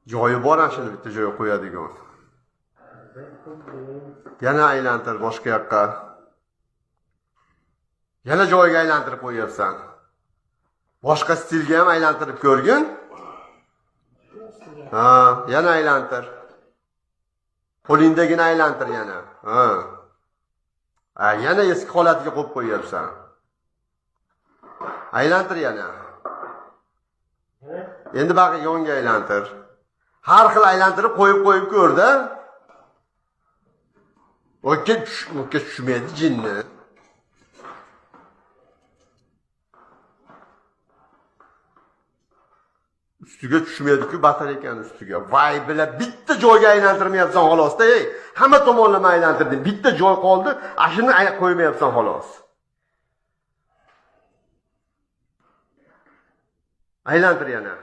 Joyi bor ana shuni bitta joyga qo'yadigan. Yana aylantir boshqa yoqqa. Yana joyiga aylantirib qo'yapsan. Boshqa stilga ham aylantirib ko'rgin. Ha, yana aylantir. Qo'lingdagini aylantir yana. Ha. Yana eski holatiga qo'yib qo'yapsan. Aylantir yana. Endi baqi yonga aylantir. Har xil aylantirib qo'yib ko'rda. O'kka tushmaydi jinni. Ustiga tushmaydi-ku batareykani ustiga. Voy bila bitta joyga aylantirmayapsan xolos-da, ey. Hamma tomonlama aylantirding. Bitta joy qoldi, ashuni qo'ymayapsan xolos. Aylantir yana.